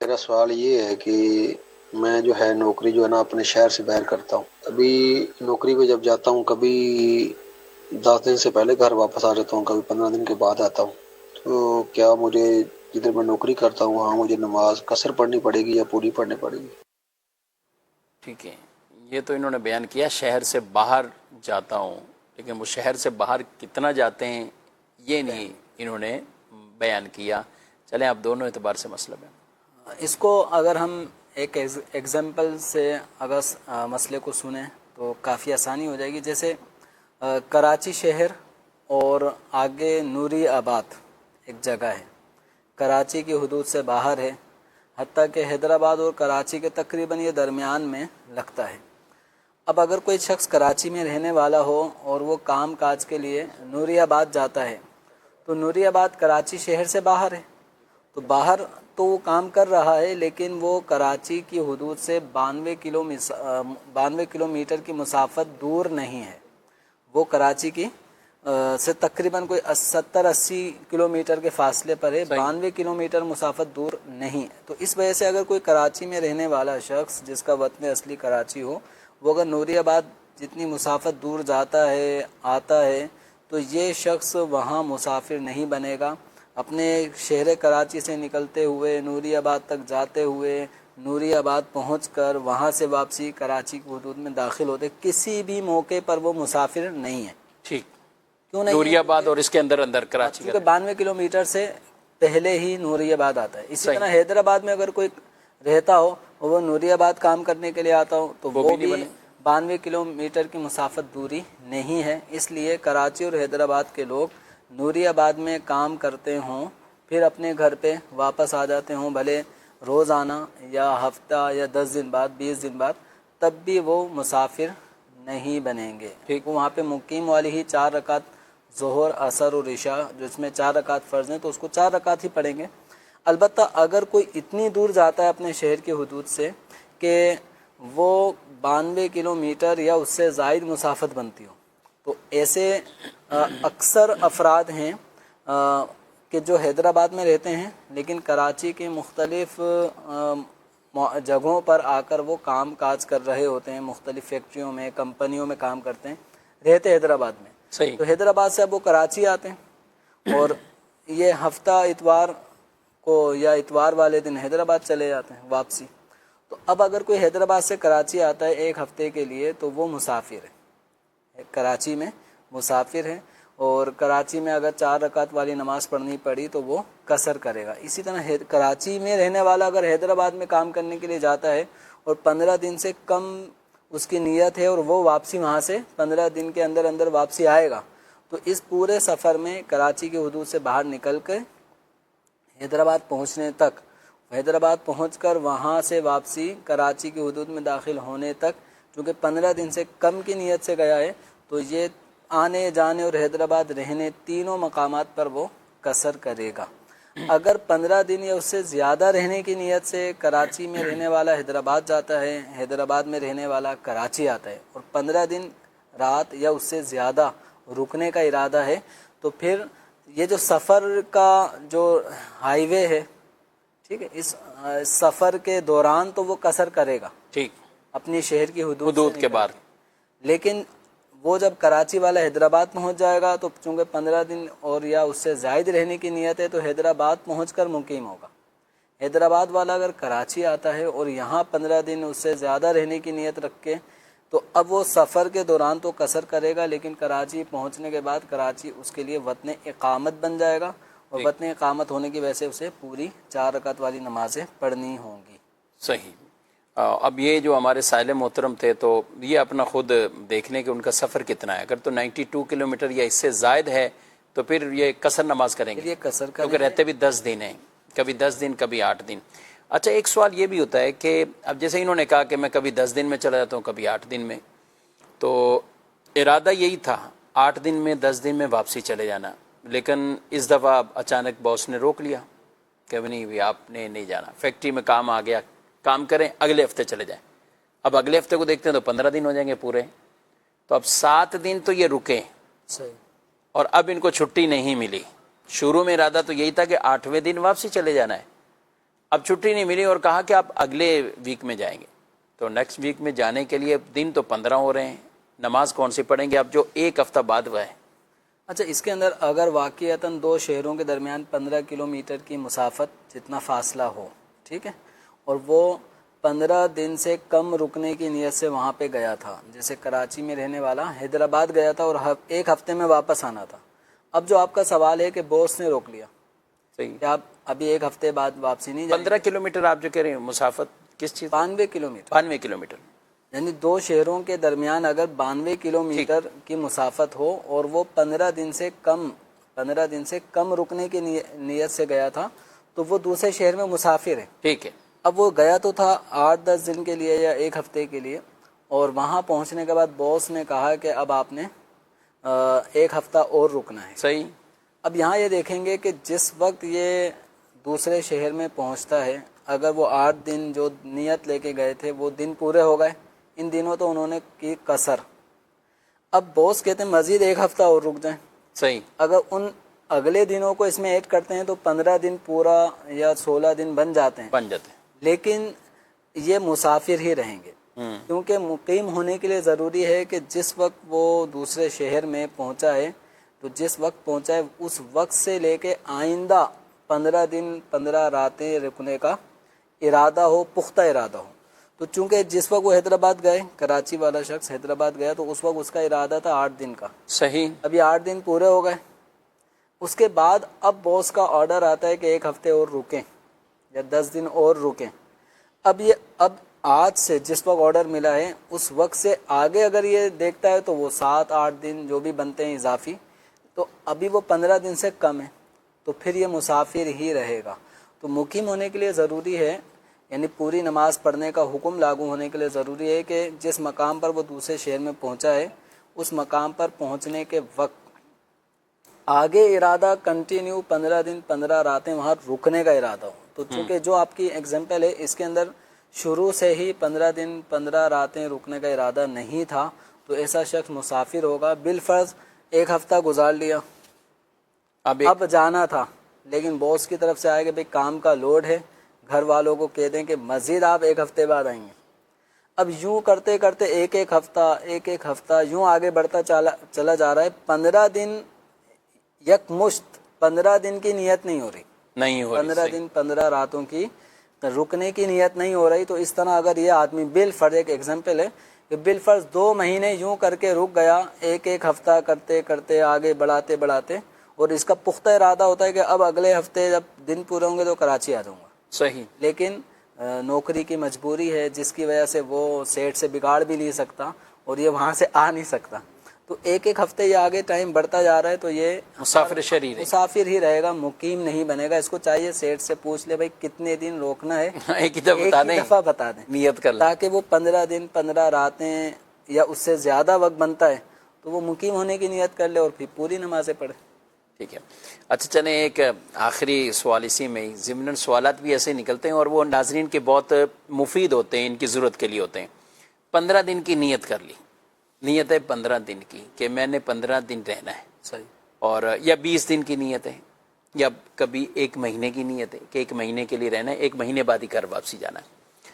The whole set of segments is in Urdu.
میرا سوال یہ ہے کہ میں جو ہے نوکری جو ہے نا اپنے شہر سے باہر کرتا ہوں. ابھی نوکری پہ جب جاتا ہوں کبھی 10 دن سے پہلے گھر واپس آ جاتا ہوں, کبھی 15 دن کے بعد آتا ہوں. تو کیا مجھے جدھر میں نوکری کرتا ہوں وہاں مجھے نماز قصر پڑھنی پڑے گی یا پوری پڑھنی پڑے گی؟ ٹھیک ہے, یہ تو انہوں نے بیان کیا شہر سے باہر جاتا ہوں, لیکن وہ شہر سے باہر کتنا جاتے ہیں یہ نہیں انہوں نے بیان کیا. چلیں آپ دونوں اعتبار سے مسئلہ بیان. اس کو اگر ہم ایک ایگزامپل سے اگر مسئلے کو سنیں تو کافی آسانی ہو جائے گی. جیسے کراچی شہر اور آگے نوری آباد ایک جگہ ہے, کراچی کی حدود سے باہر ہے, حتیٰ کہ حیدرآباد اور کراچی کے تقریباً یہ درمیان میں لگتا ہے. اب اگر کوئی شخص کراچی میں رہنے والا ہو اور وہ کام کاج کے لیے نوری آباد جاتا ہے, تو نوری آباد کراچی شہر سے باہر ہے, تو باہر تو وہ کام کر رہا ہے لیکن وہ کراچی کی حدود سے 92 کلومیٹر کی مسافت دور نہیں ہے. وہ کراچی کی سے تقریباً کوئی 70-80 کلومیٹر کے فاصلے پر ہے, 92 کلومیٹر مسافت دور نہیں ہے. تو اس وجہ سے اگر کوئی کراچی میں رہنے والا شخص جس کا وطن اصلی کراچی ہو, وہ اگر نوری آباد جتنی مسافت دور جاتا ہے آتا ہے تو یہ شخص وہاں مسافر نہیں بنے گا. اپنے شہر کراچی سے نکلتے ہوئے نوری آباد تک جاتے ہوئے نوری آباد پہنچ کر وہاں سے واپسی کراچی کی حدود میں داخل ہوتے کسی بھی موقع پر وہ مسافر نہیں ہے. ٹھیک, کیوں نہیں نوری ہے؟ آباد اور اس کے اندر اندر کراچی کیونکہ 92 کلومیٹر سے پہلے ہی نوری آباد آتا ہے. اسی طرح حیدرآباد میں اگر کوئی رہتا ہو اور وہ نوری آباد کام کرنے کے لیے آتا ہو تو وہ بھی 92 کلومیٹر کی مسافت دوری نہیں ہے. اس لیے کراچی اور حیدرآباد کے لوگ نوری آباد میں کام کرتے ہوں پھر اپنے گھر پہ واپس آ جاتے ہوں, بھلے روزانہ یا ہفتہ یا 10 دن بعد 20 دن بعد, تب بھی وہ مسافر نہیں بنیں گے. وہ وہاں پہ مقیم والی ہی 4 رکعت ظہر عصر اور عشاء جس میں 4 رکعت فرض ہیں تو اس کو 4 رکعت ہی پڑھیں گے. البتہ اگر کوئی اتنی دور جاتا ہے اپنے شہر کی حدود سے کہ وہ 92 کلومیٹر یا اس سے زائد مسافت بنتی ہو, تو ایسے اکثر افراد ہیں کہ جو حیدرآباد میں رہتے ہیں لیکن کراچی کے مختلف جگہوں پر آ کر وہ کام کاج کر رہے ہوتے ہیں, مختلف فیکٹریوں میں کمپنیوں میں کام کرتے ہیں, رہتے حیدرآباد میں. صحیح. تو حیدرآباد سے اب وہ کراچی آتے ہیں اور یہ ہفتہ اتوار کو یا اتوار والے دن حیدرآباد چلے جاتے ہیں واپسی. تو اب اگر کوئی حیدرآباد سے کراچی آتا ہے ایک ہفتے کے لیے تو وہ مسافر ہے, کراچی میں مسافر ہے, اور کراچی میں اگر 4 رکعت والی نماز پڑھنی پڑی تو وہ قصر کرے گا. اسی طرح کراچی میں رہنے والا اگر حیدرآباد میں کام کرنے کے لیے جاتا ہے اور 15 دن سے کم اس کی نیت ہے اور وہ واپسی وہاں سے 15 دن کے اندر اندر واپسی آئے گا, تو اس پورے سفر میں کراچی کی حدود سے باہر نکل کے حیدرآباد پہنچنے تک, حیدرآباد پہنچ کر وہاں سے واپسی کراچی کی حدود میں داخل ہونے تک, چونکہ 15 دن سے کم کی نیت سے گیا ہے تو یہ آنے جانے اور حیدرآباد رہنے تینوں مقامات پر وہ قصر کرے گا. اگر 15 دن یا اس سے زیادہ رہنے کی نیت سے کراچی میں رہنے والا حیدرآباد جاتا ہے, حیدرآباد میں رہنے والا کراچی آتا ہے اور 15 دن رات یا اس سے زیادہ رکنے کا ارادہ ہے, تو پھر یہ جو سفر کا جو ہائی وے ہے, ٹھیک ہے, اس سفر کے دوران تو وہ قصر کرے گا ٹھیک اپنی شہر کی حدود کے باہر, لیکن وہ جب کراچی والا حیدرآباد پہنچ جائے گا تو چونکہ 15 دن اور یا اس سے زائد رہنے کی نیت ہے تو حیدرآباد پہنچ کر مقیم ہوگا. حیدرآباد والا اگر کراچی آتا ہے اور یہاں 15 دن اس سے زیادہ رہنے کی نیت رکھ کے, تو اب وہ سفر کے دوران تو قصر کرے گا, لیکن کراچی پہنچنے کے بعد کراچی اس کے لیے وطن اقامت بن جائے گا, اور وطن اقامت ہونے کی وجہ سے اسے پوری 4 رکعت والی نمازیں پڑھنی ہوں گی. صحیح. اب یہ جو ہمارے سائل محترم تھے تو یہ اپنا خود دیکھ لیں کہ ان کا سفر کتنا ہے. اگر تو 92 کلومیٹر یا اس سے زائد ہے تو پھر یہ قصر نماز کریں گے, کیونکہ رہتے بھی 10 دن ہیں, کبھی 10 دن کبھی 8 دن. اچھا, ایک سوال یہ بھی ہوتا ہے کہ اب جیسے انہوں نے کہا کہ میں کبھی 10 دن میں چلا جاتا ہوں کبھی 8 دن میں, تو ارادہ یہی تھا 8 دن میں 10 دن میں واپسی چلے جانا, لیکن اس دفعہ اچانک باس نے روک لیا کہ نہیں آپ نے نہیں جانا, فیکٹری میں کام آ گیا, کام کریں اگلے ہفتے چلے جائیں. اب اگلے ہفتے کو دیکھتے ہیں تو 15 دن ہو جائیں گے پورے, تو اب 7 دن تو یہ رکے, اور اب ان کو چھٹی نہیں ملی. شروع میں ارادہ تو یہی تھا کہ 8ویں دن واپسی چلے جانا ہے, اب چھٹی نہیں ملی اور کہا کہ آپ اگلے ویک میں جائیں گے، تو نیکسٹ ویک میں جانے کے لیے دن تو 15 ہو رہے ہیں، نماز کون سی پڑھیں گے اب جو ایک ہفتہ بعد ہوا ہے؟ اچھا، اس کے اندر اگر واقعتاً دو شہروں کے درمیان 15 کلومیٹر کی مسافت جتنا فاصلہ ہو، ٹھیک ہے، اور وہ 15 دن سے کم رکنے کی نیت سے وہاں پہ گیا تھا، جیسے کراچی میں رہنے والا حیدرآباد گیا تھا اور ایک ہفتے میں واپس آنا تھا، اب جو آپ کا سوال ہے کہ باس نے روک لیا صحیح، کہ آپ ابھی ایک ہفتے بعد واپسی نہیں جائیں 15 کلومیٹر آپ جو کہہ رہے ہیں مسافت کس چیز؟ 92 کلومیٹر، 92 کلومیٹر، یعنی دو شہروں کے درمیان اگر 92 کلومیٹر کی مسافت ہو اور وہ 15 دن سے کم رکنے کی نیت سے گیا تھا تو وہ دوسرے شہر میں مسافر ہے۔ ٹھیک ہے، اب وہ گیا تو تھا 8-10 دن کے لیے یا ایک ہفتے کے لیے، اور وہاں پہنچنے کے بعد باس نے کہا کہ اب آپ نے ایک ہفتہ اور رکنا ہے۔ صحیح، اب یہاں یہ دیکھیں گے کہ جس وقت یہ دوسرے شہر میں پہنچتا ہے، اگر وہ 8 دن جو نیت لے کے گئے تھے وہ دن پورے ہو گئے، ان دنوں تو انہوں نے کی قصر، اب باس کہتے ہیں مزید ایک ہفتہ اور رک جائیں۔ صحیح، اگر ان اگلے دنوں کو اس میں ایڈ کرتے ہیں تو 15 دن پورا یا 16 دن بن جاتے ہیں، بن جاتے ہیں، لیکن یہ مسافر ہی رہیں گے، کیونکہ مقیم ہونے کے لیے ضروری ہے کہ جس وقت وہ دوسرے شہر میں پہنچا ہے تو جس وقت پہنچا ہے اس وقت سے لے کے آئندہ 15 دن 15 راتیں رکنے کا ارادہ ہو، پختہ ارادہ ہو۔ تو چونکہ جس وقت وہ حیدرآباد گئے، کراچی والا شخص حیدرآباد گیا تو اس وقت اس کا ارادہ تھا 8 دن کا، صحیح، ابھی 8 دن پورے ہو گئے، اس کے بعد اب باس کا آرڈر آتا ہے کہ ایک ہفتے اور رکیں یا 10 دن اور رکیں۔ اب آج سے جس وقت آرڈر ملا ہے اس وقت سے آگے اگر یہ دیکھتا ہے تو وہ 7-8 دن جو بھی بنتے ہیں اضافی، تو ابھی وہ 15 دن سے کم ہے، تو پھر یہ مسافر ہی رہے گا۔ تو مقیم ہونے کے لیے ضروری ہے، یعنی پوری نماز پڑھنے کا حکم لاگو ہونے کے لیے ضروری ہے کہ جس مقام پر وہ دوسرے شہر میں پہنچا ہے اس مقام پر پہنچنے کے وقت آگے ارادہ کنٹینیو 15 دن 15 راتیں وہاں رکنے کا ارادہ ہو۔ تو چونکہ جو آپ کی ایگزامپل ہے اس کے اندر شروع سے ہی 15 دن 15 راتیں رکنے کا ارادہ نہیں تھا تو ایسا شخص مسافر ہوگا۔ بالفرض ایک ہفتہ گزار لیا، اب جانا تھا لیکن باس کی طرف سے آئے کہ بھئی کام کا لوڈ ہے، گھر والوں کو کہہ دیں کہ مزید آپ ایک ہفتے بعد آئیں گے۔ اب یوں کرتے کرتے ایک ایک ہفتہ یوں آگے بڑھتا چلا جا رہا ہے، 15 دن یکمشت 15 دن کی نیت نہیں ہو رہی، 15 دن 15 راتوں کی رکنے کی نیت نہیں ہو رہی۔ تو اس طرح اگر یہ آدمی بالفرض، ایک ایگزامپل ہے کہ بالفرض 2 مہینے یوں کر کے رک گیا، ایک ہفتہ کرتے کرتے آگے بڑھاتے بڑھاتے، اور اس کا پختہ ارادہ ہوتا ہے کہ اب اگلے ہفتے جب دن پورے ہوں گے تو کراچی آ جاؤں گا، صحیح، لیکن نوکری کی مجبوری ہے جس کی وجہ سے وہ سیٹ سے بگاڑ بھی نہیں سکتا اور یہ وہاں سے آ نہیں سکتا، تو ایک ہفتے یہ آگے ٹائم بڑھتا جا رہا ہے تو یہ مسافر ہی رہے گا، مقیم نہیں بنے گا۔ اس کو چاہیے سیٹ سے پوچھ لے بھائی کتنے دن روکنا ہے، ایک دفعہ بتا دیں، نیت کر، تاکہ وہ 15 دن 15 راتیں یا اس سے زیادہ وقت بنتا ہے تو وہ مقیم ہونے کی نیت کر لے اور پھر پوری نمازیں پڑھے۔ ٹھیک ہے، اچھا چلیں ایک آخری سوال اسی میں، ضمن سوالات بھی ایسے نکلتے ہیں اور وہ ناظرین کے بہت مفید ہوتے ہیں، ان کی ضرورت کے لیے ہوتے ہیں۔ 15 دن کی نیت کر لی، نیت ہے 15 دن کی کہ میں نے 15 دن رہنا ہے، صحیح، اور یا 20 دن کی نیت ہے، یا کبھی 1 مہینے کی نیت ہے کہ 1 مہینے کے لیے رہنا ہے، 1 مہینے بعد ہی گھر واپسی جانا ہے۔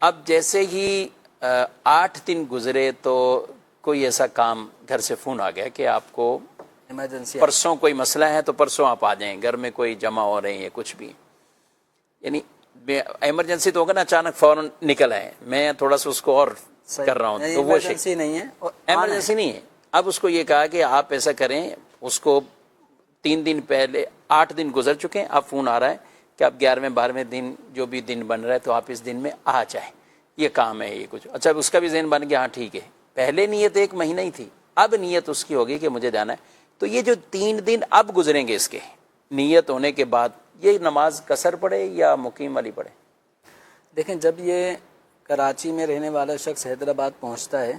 اب جیسے ہی 8 دن گزرے تو کوئی ایسا کام گھر سے فون آ گیا کہ آپ کو ایمرجنسی، پرسوں کوئی مسئلہ ہے تو پرسوں آپ آ جائیں، گھر میں کوئی جمع ہو رہے ہیں کچھ بھی، یعنی ایمرجنسی تو ہوگا نا، اچانک فوراً نکل آئے، میں تھوڑا سا اس کو اور کر رہا ہوں تو وہ ایمرجنسی نہیں ہے، ایمرجنسی نہیں ہے۔ اب اس کو یہ کہا کہ آپ ایسا کریں، اس کو 3 دن پہلے 8 دن گزر چکے ہیں، اب فون آ رہا ہے کہ آپ 11ویں 12ویں دن جو بھی دن بن رہا ہے تو آپ اس دن میں آ جائیں، یہ کام ہے، یہ کچھ اچھا اس کا بھی ذہن بن گیا، ہاں ٹھیک ہے، پہلے نیت 1 مہینہ ہی تھی، اب نیت اس کی ہوگی کہ مجھے جانا ہے، تو یہ جو 3 دن اب گزریں گے اس کے نیت ہونے کے بعد، یہ نماز قصر پڑھے یا مقیم والی پڑھے؟ دیکھیں جب یہ کراچی میں رہنے والا شخص حیدرآباد پہنچتا ہے،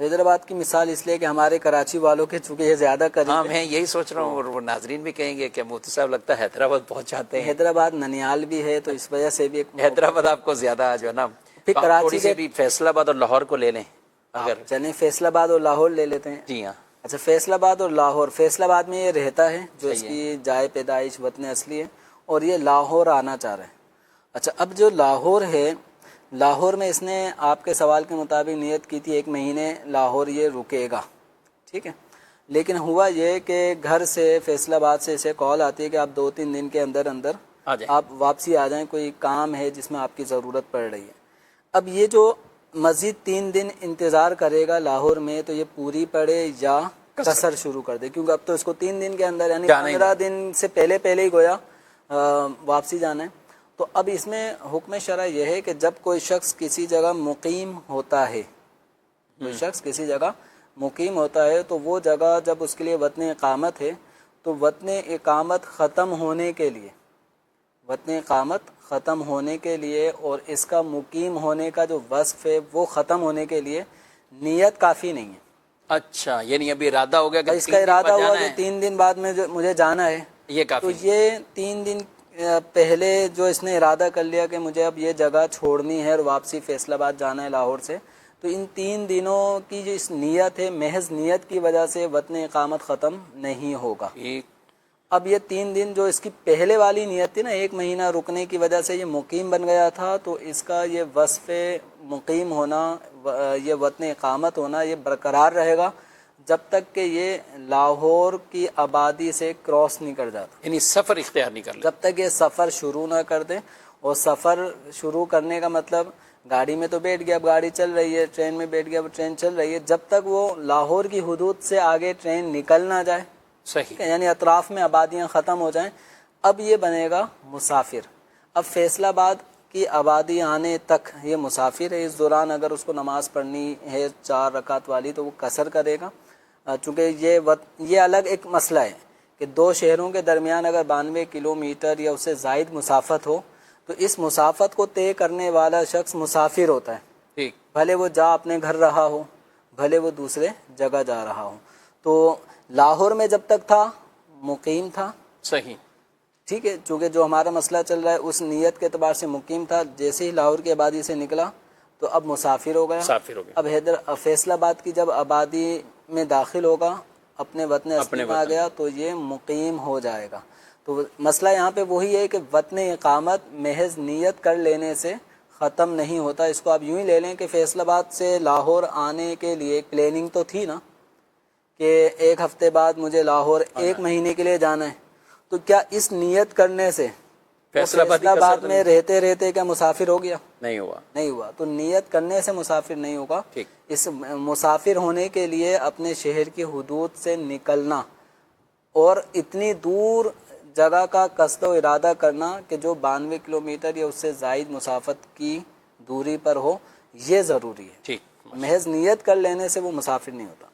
حیدرآباد کی مثال اس لیے کہ ہمارے کراچی والوں کے چونکہ یہ زیادہ قریب ہاں میں یہی سوچ رہا ہوں، اور وہ ناظرین بھی کہیں گے کہ مفتی صاحب لگتا ہے حیدرآباد پہنچ جاتے ہیں، حیدرآباد ننیال بھی ہے تو اس وجہ سے بھی حیدرآباد آپ کو زیادہ جو ہے نا، پھر کراچی سے بھی فیصل آباد اور لاہور کو لے لیں اگر، چلیں فیصل آباد اور لاہور لے لیتے ہیں۔ جی ہاں، اچھا فیصل آباد اور لاہور، فیصل آباد میں یہ رہتا ہے جو اس کی جائے پیدائش وطن اصلی ہے، اور یہ لاہور آنا چاہ رہے ہیں، اچھا، اب جو لاہور ہے، لاہور میں اس نے آپ کے سوال کے مطابق نیت کی تھی 1 مہینے لاہور یہ رکے گا، ٹھیک ہے، لیکن ہوا یہ کہ گھر سے فیصل آباد سے اسے کال آتی ہے کہ آپ 2-3 دن کے اندر آپ واپسی آ جائیں، کوئی کام ہے جس میں آپ کی ضرورت پڑ رہی ہے۔ اب یہ جو مزید 3 دن انتظار کرے گا لاہور میں، تو یہ پوری پڑے یا قصر شروع کر دے، کیونکہ اب تو اس کو 3 دن کے اندر یعنی 15 دن سے پہلے ہی گویا واپسی جانا ہے۔ تو اب اس میں حکم شرع یہ ہے کہ جب کوئی شخص کسی جگہ مقیم ہوتا ہے، تو وہ جگہ جب اس کے لیے وطن اقامت ہے، تو وطن اقامت ختم ہونے کے لیے اور اس کا مقیم ہونے کا جو وصف ہے وہ ختم ہونے کے لیے نیت کافی نہیں ہے۔ اچھا، یعنی ابھی ارادہ ہو گیا کہ اس کا ارادہ ہوا کہ 3 دن بعد میں مجھے جانا ہے، یہ کافی، تو یہ 3 دن پہلے جو اس نے ارادہ کر لیا کہ مجھے اب یہ جگہ چھوڑنی ہے اور واپسی فیصل آباد جانا ہے لاہور سے، تو ان 3 دنوں کی جو اس نیت ہے، محض نیت کی وجہ سے وطن اقامت ختم نہیں ہوگا۔ اب یہ 3 دن جو اس کی پہلے والی نیت تھی نا، 1 مہینہ رکنے کی وجہ سے یہ مقیم بن گیا تھا، تو اس کا یہ وصف مقیم ہونا، یہ وطن اقامت ہونا، یہ برقرار رہے گا جب تک کہ یہ لاہور کی آبادی سے کراس نہیں کر جاتا، یعنی سفر اختیار نہیں کر لے، جب تک یہ سفر شروع نہ کر دیں۔ اور سفر شروع کرنے کا مطلب گاڑی میں تو بیٹھ گیا، اب گاڑی چل رہی ہے، ٹرین میں بیٹھ گیا، اب ٹرین چل رہی ہے، جب تک وہ لاہور کی حدود سے آگے ٹرین نکل نہ جائے، صحیح، یعنی اطراف میں آبادیاں ختم ہو جائیں، اب یہ بنے گا مسافر۔ اب فیصل آباد کی آبادی آنے تک یہ مسافر ہے، اس دوران اگر اس کو نماز پڑھنی ہے 4 رکعت والی تو وہ قصر کرے گا، چونکہ یہ الگ ایک مسئلہ ہے کہ 2 شہروں کے درمیان اگر 92 کلومیٹر یا اس سے زائد مسافت ہو، تو اس مسافت کو طے کرنے والا شخص مسافر ہوتا ہے، ٹھیک، بھلے وہ جا اپنے گھر رہا ہو، بھلے وہ دوسرے جگہ جا رہا ہو۔ تو لاہور میں جب تک تھا مقیم تھا، صحیح، ٹھیک ہے، چونکہ جو ہمارا مسئلہ چل رہا ہے اس نیت کے اعتبار سے مقیم تھا، جیسے ہی لاہور کی آبادی سے نکلا تو اب مسافر ہو گیا۔ اب فیصل آباد کی جب آبادی میں داخل ہوگا، اپنے وطن اصلی میں آ گیا، تو یہ مقیم ہو جائے گا۔ تو مسئلہ یہاں پہ وہی ہے کہ وطن اقامت محض نیت کر لینے سے ختم نہیں ہوتا۔ اس کو آپ یوں ہی لے لیں کہ فیصل آباد سے لاہور آنے کے لیے پلاننگ تو تھی نا کہ 1 ہفتے بعد مجھے لاہور 1 مہینے کے لیے جانا ہے، تو کیا اس نیت کرنے سے فیصل آباد میں رہتے کیا مسافر ہو گیا؟ نہیں ہوا۔ تو نیت کرنے سے مسافر نہیں ہوگا، اس مسافر ہونے کے لیے اپنے شہر کی حدود سے نکلنا اور اتنی دور جگہ کا قصد و ارادہ کرنا کہ جو 92 کلومیٹر یا اس سے زائد مسافت کی دوری پر ہو، یہ ضروری ہے۔ محض نیت کر لینے سے وہ مسافر نہیں ہوتا۔